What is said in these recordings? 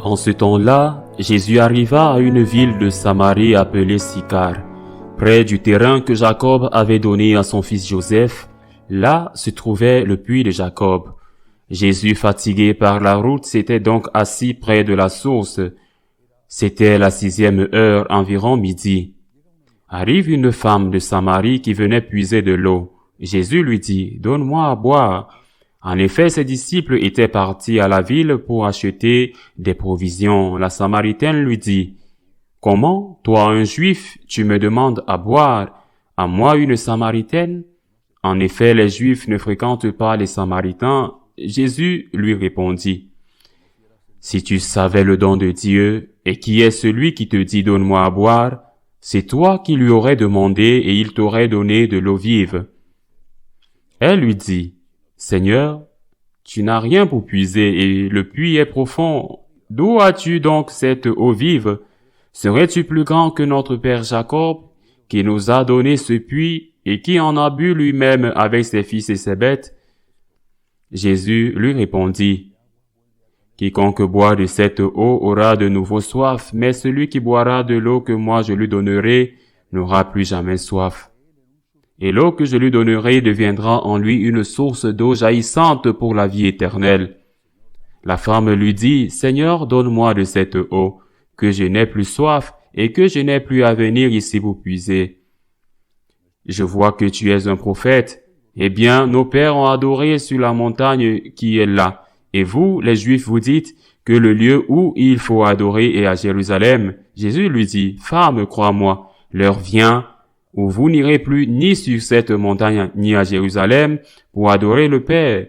En ce temps-là, Jésus arriva à une ville de Samarie appelée Sychar, près du terrain que Jacob avait donné à son fils Joseph. Là se trouvait le puits de Jacob. Jésus, fatigué par la route, s'était donc assis près de la source. C'était la 6e heure, environ midi. Arrive une femme de Samarie qui venait puiser de l'eau. Jésus lui dit, « Donne-moi à boire. » En effet, ses disciples étaient partis à la ville pour acheter des provisions. La Samaritaine lui dit, « Comment, toi un Juif, tu me demandes à boire, à moi une Samaritaine ?» En effet, les Juifs ne fréquentent pas les Samaritains. Jésus lui répondit, « Si tu savais le don de Dieu, et qui est celui qui te dit « Donne-moi à boire », c'est toi qui lui aurais demandé et il t'aurait donné de l'eau vive. » Elle lui dit, « Seigneur, tu n'as rien pour puiser et le puits est profond. D'où as-tu donc cette eau vive? Serais-tu plus grand que notre père Jacob, qui nous a donné ce puits et qui en a bu lui-même avec ses fils et ses bêtes? » Jésus lui répondit, « Quiconque boit de cette eau aura de nouveau soif, mais celui qui boira de l'eau que moi je lui donnerai n'aura plus jamais soif. Et l'eau que je lui donnerai deviendra en lui une source d'eau jaillissante pour la vie éternelle. » La femme lui dit, « Seigneur, donne-moi de cette eau, que je n'ai plus soif et que je n'ai plus à venir ici pour puiser. Je vois que tu es un prophète. Eh bien, nos pères ont adoré sur la montagne qui est là. Et vous, les Juifs, vous dites que le lieu où il faut adorer est à Jérusalem. » Jésus lui dit, « Femme, crois-moi, l'heure vient où vous n'irez plus ni sur cette montagne ni à Jérusalem pour adorer le Père.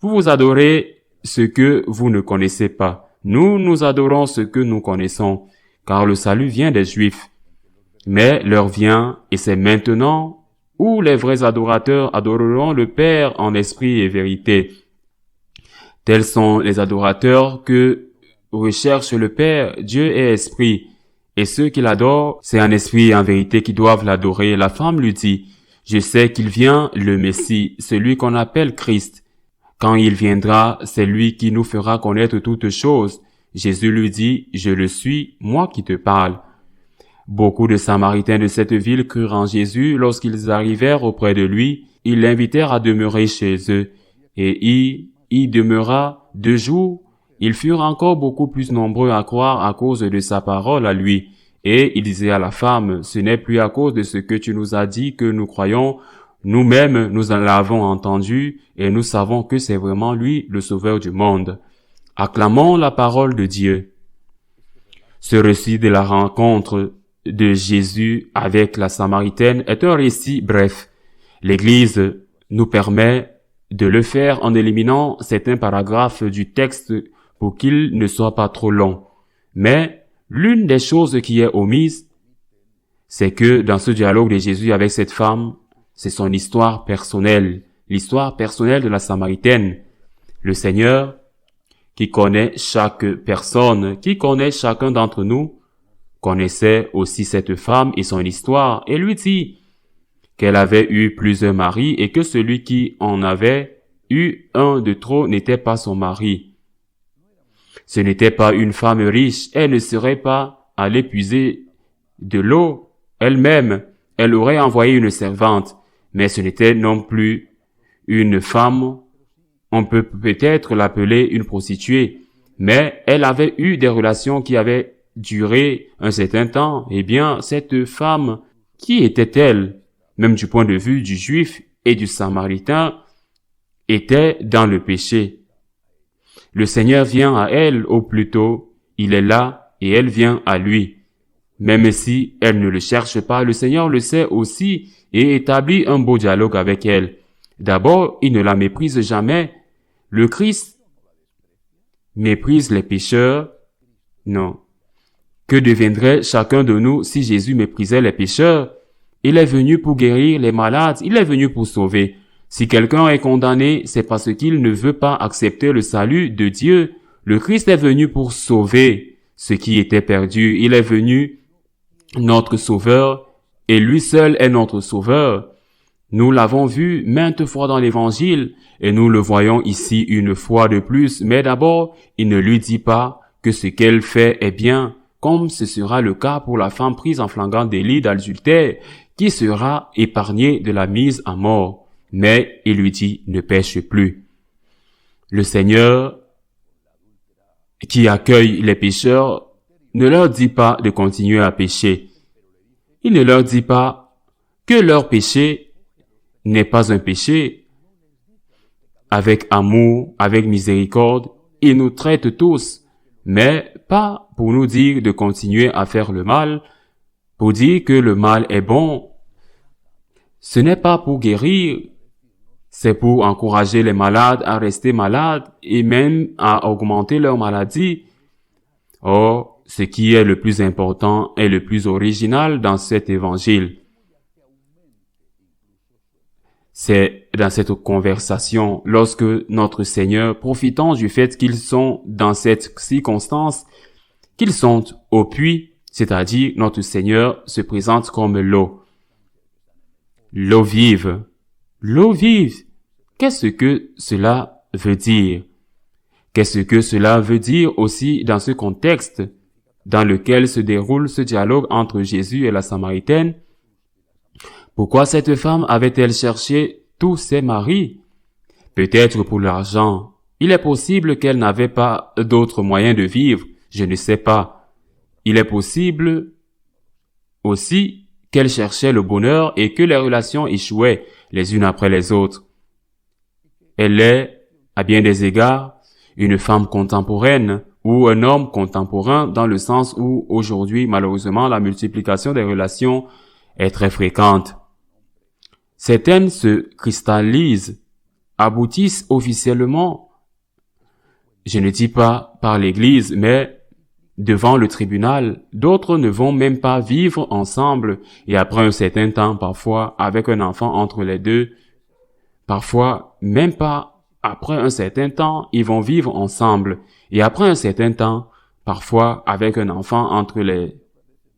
Vous adorez ce que vous ne connaissez pas. Nous adorons ce que nous connaissons, car le salut vient des Juifs. Mais l'heure vient, et c'est maintenant, où les vrais adorateurs adoreront le Père en esprit et vérité. Tels sont les adorateurs que recherche le Père. Dieu est esprit. Et ceux qui l'adorent, c'est en esprit et en vérité qui doivent l'adorer. » La femme lui dit, « Je sais qu'il vient, le Messie, celui qu'on appelle Christ. Quand il viendra, c'est lui qui nous fera connaître toutes choses. » Jésus lui dit, « Je le suis, moi qui te parle. » Beaucoup de Samaritains de cette ville crurent en Jésus. Lorsqu'ils arrivèrent auprès de lui, ils l'invitèrent à demeurer chez eux. Et il y demeura 2 jours. Ils furent encore beaucoup plus nombreux à croire à cause de sa parole à lui. Et il disait à la femme, « Ce n'est plus à cause de ce que tu nous as dit que nous croyons. Nous-mêmes, nous l'avons entendu et nous savons que c'est vraiment lui, le Sauveur du monde. » Acclamons la parole de Dieu. Ce récit de la rencontre de Jésus avec la Samaritaine est un récit bref. L'Église nous permet de le faire en éliminant certains paragraphes du texte pour qu'il ne soit pas trop long. Mais l'une des choses qui est omise, c'est que dans ce dialogue de Jésus avec cette femme, c'est son histoire personnelle, l'histoire personnelle de la Samaritaine. Le Seigneur, qui connaît chaque personne, qui connaît chacun d'entre nous, connaissait aussi cette femme et son histoire, et lui dit qu'elle avait eu plusieurs maris et que celui qui en avait eu un de trop n'était pas son mari. Ce n'était pas une femme riche, elle ne serait pas allée puiser de l'eau elle-même, elle aurait envoyé une servante, mais ce n'était non plus une femme, on peut peut-être l'appeler une prostituée, mais elle avait eu des relations qui avaient duré un certain temps. Eh bien, cette femme, qui était-elle, même du point de vue du Juif et du Samaritain, était dans le péché. Le Seigneur vient à elle, ou plutôt, il est là et elle vient à lui. Même si elle ne le cherche pas, le Seigneur le sait aussi et établit un beau dialogue avec elle. D'abord, il ne la méprise jamais. Le Christ méprise les pécheurs? Non. Que deviendrait chacun de nous si Jésus méprisait les pécheurs? Il est venu pour guérir les malades, il est venu pour sauver. Si quelqu'un est condamné, c'est parce qu'il ne veut pas accepter le salut de Dieu. Le Christ est venu pour sauver ce qui était perdu. Il est venu notre sauveur et lui seul est notre sauveur. Nous l'avons vu maintes fois dans l'Évangile et nous le voyons ici une fois de plus. Mais d'abord, il ne lui dit pas que ce qu'elle fait est bien, comme ce sera le cas pour la femme prise en flagrant délit d'adultère, qui sera épargnée de la mise à mort. Mais il lui dit, ne pêche plus. Le Seigneur, qui accueille les pécheurs, ne leur dit pas de continuer à pécher. Il ne leur dit pas que leur péché n'est pas un péché. Avec amour, avec miséricorde, il nous traite tous, mais pas pour nous dire de continuer à faire le mal, pour dire que le mal est bon. Ce n'est pas pour guérir, c'est pour encourager les malades à rester malades et même à augmenter leur maladie. Or, ce qui est le plus important et le plus original dans cet évangile, c'est dans cette conversation, lorsque notre Seigneur, profitant du fait qu'ils sont dans cette circonstance, qu'ils sont au puits, c'est-à-dire notre Seigneur se présente comme l'eau. L'eau vive. L'eau vive. Qu'est-ce que cela veut dire? Qu'est-ce que cela veut dire aussi dans ce contexte dans lequel se déroule ce dialogue entre Jésus et la Samaritaine? Pourquoi cette femme avait-elle cherché tous ses maris? Peut-être pour l'argent. Il est possible qu'elle n'avait pas d'autres moyens de vivre, je ne sais pas. Il est possible aussi qu'elle cherchait le bonheur et que les relations échouaient les unes après les autres. Elle est, à bien des égards, une femme contemporaine ou un homme contemporain dans le sens où aujourd'hui, malheureusement, la multiplication des relations est très fréquente. Certaines se cristallisent, aboutissent officiellement, je ne dis pas par l'Église, mais devant le tribunal. D'autres ne vont même pas vivre ensemble et après un certain temps, parfois avec un enfant entre les deux, parfois même pas après un certain temps, ils vont vivre ensemble et après un certain temps, parfois avec un enfant entre les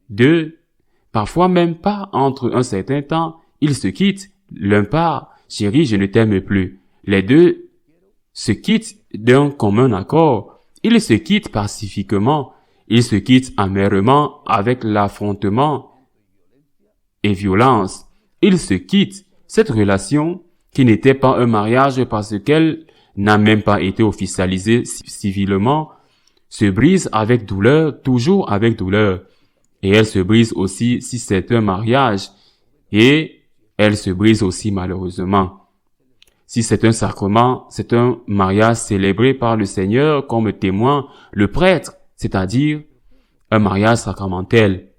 deux, parfois même pas entre un certain temps, ils se quittent. L'un part, chérie, je ne t'aime plus. Les deux se quittent d'un commun accord. Ils se quittent pacifiquement. Ils se quittent amèrement avec l'affrontement et violence. Ils se quittent. Cette relation, qui n'était pas un mariage parce qu'elle n'a même pas été officialisée civilement, se brise avec douleur, toujours avec douleur. Et elle se brise aussi si c'est un mariage. Et elle se brise aussi malheureusement. Si c'est un sacrement, c'est un mariage célébré par le Seigneur comme témoin, le prêtre, c'est-à-dire un mariage sacramentel.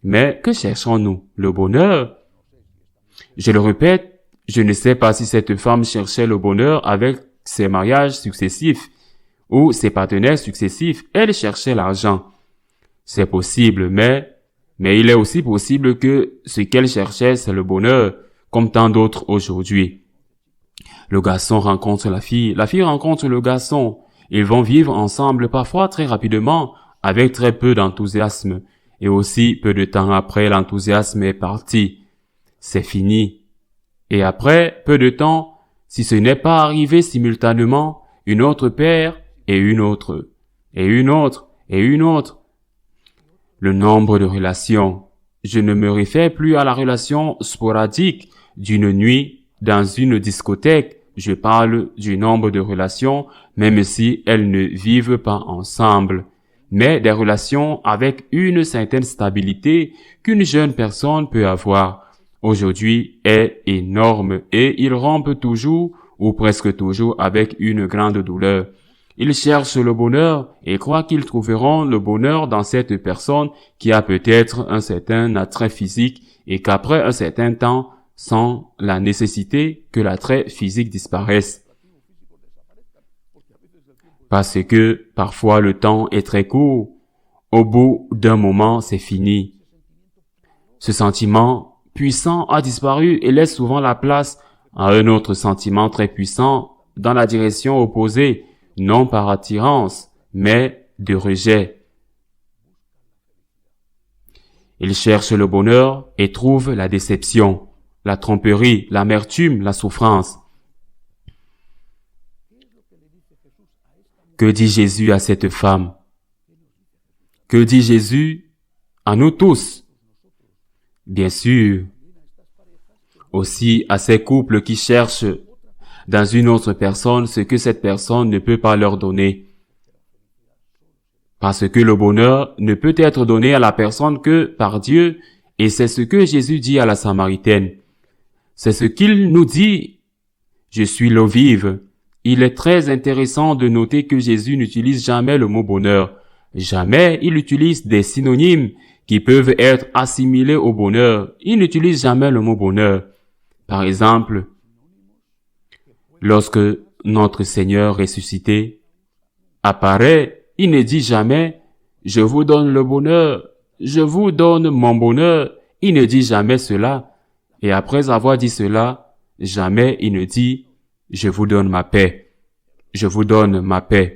Mais que cherchons-nous? Le bonheur? Je le répète, je ne sais pas si cette femme cherchait le bonheur avec ses mariages successifs ou ses partenaires successifs. Elle cherchait l'argent. C'est possible, mais il est aussi possible que ce qu'elle cherchait, c'est le bonheur, comme tant d'autres aujourd'hui. Le garçon rencontre la fille rencontre le garçon. Ils vont vivre ensemble parfois très rapidement, avec très peu d'enthousiasme. Et aussi, peu de temps après, l'enthousiasme est parti. C'est fini. Et après, peu de temps, si ce n'est pas arrivé simultanément, une autre paire et une autre, et une autre, et une autre. Le nombre de relations. Je ne me réfère plus à la relation sporadique d'une nuit dans une discothèque. Je parle du nombre de relations, même si elles ne vivent pas ensemble, mais des relations avec une certaine stabilité qu'une jeune personne peut avoir. Aujourd'hui est énorme et ils rompent toujours ou presque toujours avec une grande douleur. Ils cherchent le bonheur et croient qu'ils trouveront le bonheur dans cette personne qui a peut-être un certain attrait physique et qu'après un certain temps, sans la nécessité que l'attrait physique disparaisse. Parce que parfois le temps est très court. Au bout d'un moment, c'est fini. Ce sentiment puissant a disparu et laisse souvent la place à un autre sentiment très puissant dans la direction opposée, non par attirance, mais de rejet. Ils cherchent le bonheur et trouvent la déception, la tromperie, l'amertume, la souffrance. Que dit Jésus à cette femme? Que dit Jésus à nous tous? Bien sûr, aussi à ces couples qui cherchent dans une autre personne ce que cette personne ne peut pas leur donner. Parce que le bonheur ne peut être donné à la personne que par Dieu, et c'est ce que Jésus dit à la Samaritaine. C'est ce qu'il nous dit. Je suis l'eau vive. Il est très intéressant de noter que Jésus n'utilise jamais le mot bonheur. Jamais il utilise des synonymes qui peuvent être assimilés au bonheur. Il n'utilise jamais le mot bonheur. Par exemple, lorsque notre Seigneur ressuscité apparaît, il ne dit jamais « Je vous donne le bonheur, je vous donne mon bonheur ». Il ne dit jamais cela. Et après avoir dit cela, jamais il ne dit « Je vous donne ma paix, je vous donne ma paix ».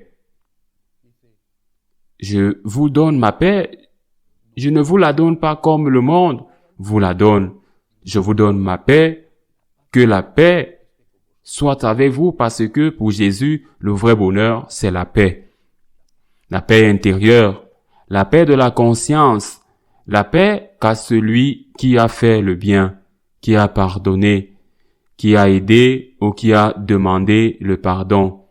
Je vous donne ma paix, je ne vous la donne pas comme le monde vous la donne. Je vous donne ma paix, que la paix soit avec vous parce que pour Jésus, le vrai bonheur, c'est la paix. La paix intérieure, la paix de la conscience, la paix qu'a celui qui a fait le bien, qui a pardonné, qui a aidé ou qui a demandé le pardon.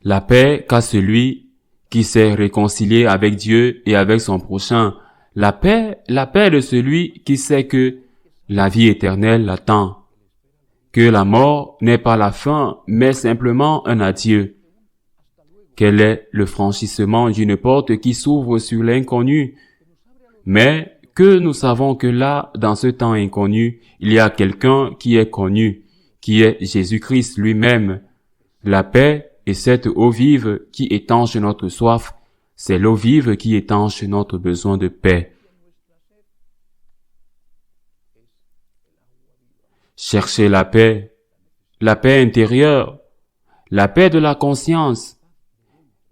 La paix qu'a celui qui s'est réconcilié avec Dieu et avec son prochain. La paix de celui qui sait que la vie éternelle l'attend, que la mort n'est pas la fin, mais simplement un adieu. Quel est le franchissement d'une porte qui s'ouvre sur l'inconnu? Mais que nous savons que là, dans ce temps inconnu, il y a quelqu'un qui est connu, qui est Jésus-Christ lui-même. La paix est cette eau vive qui étanche notre soif, c'est l'eau vive qui étanche notre besoin de paix. Cherchez la paix intérieure, la paix de la conscience,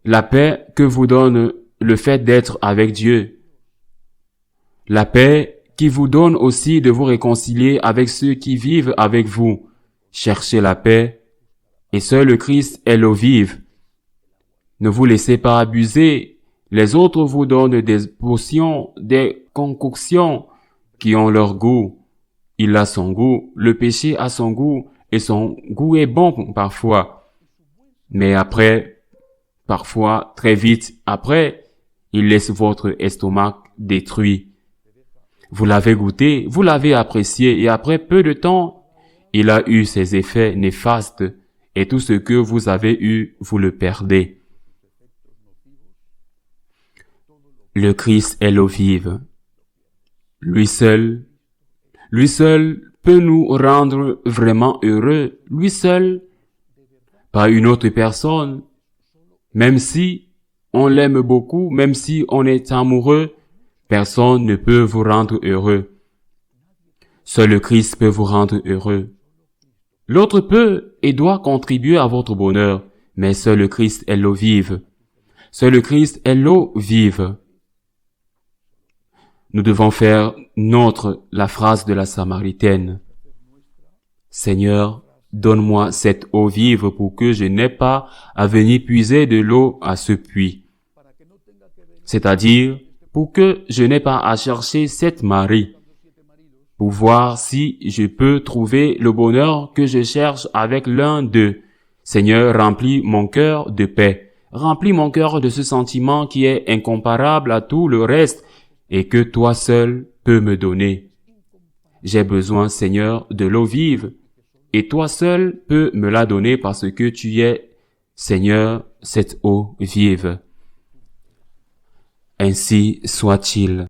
la paix que vous donne le fait d'être avec Dieu, la paix qui vous donne aussi de vous réconcilier avec ceux qui vivent avec vous. Cherchez la paix, et seul le Christ est l'eau vive. Ne vous laissez pas abuser. Les autres vous donnent des potions, des concoctions qui ont leur goût. Il a son goût, le péché a son goût, et son goût est bon parfois. Mais après, parfois, très vite après, il laisse votre estomac détruit. Vous l'avez goûté, vous l'avez apprécié, et après peu de temps, il a eu ses effets néfastes, et tout ce que vous avez eu, vous le perdez. Le Christ est l'eau vive. Lui seul peut nous rendre vraiment heureux. Lui seul, pas une autre personne. Même si on l'aime beaucoup, même si on est amoureux, personne ne peut vous rendre heureux. Seul le Christ peut vous rendre heureux. L'autre peut et doit contribuer à votre bonheur, mais seul le Christ est l'eau vive. Seul le Christ est l'eau vive. Nous devons faire nôtre la phrase de la Samaritaine. Seigneur, donne-moi cette eau vive pour que je n'ai pas à venir puiser de l'eau à ce puits. C'est-à-dire, pour que je n'ai pas à chercher 7 maris, pour voir si je peux trouver le bonheur que je cherche avec l'un d'eux. Seigneur, remplis mon cœur de paix. Remplis mon cœur de ce sentiment qui est incomparable à tout le reste et que toi seul peux me donner. J'ai besoin, Seigneur, de l'eau vive, et toi seul peux me la donner parce que tu es, Seigneur, cette eau vive. Ainsi soit-il.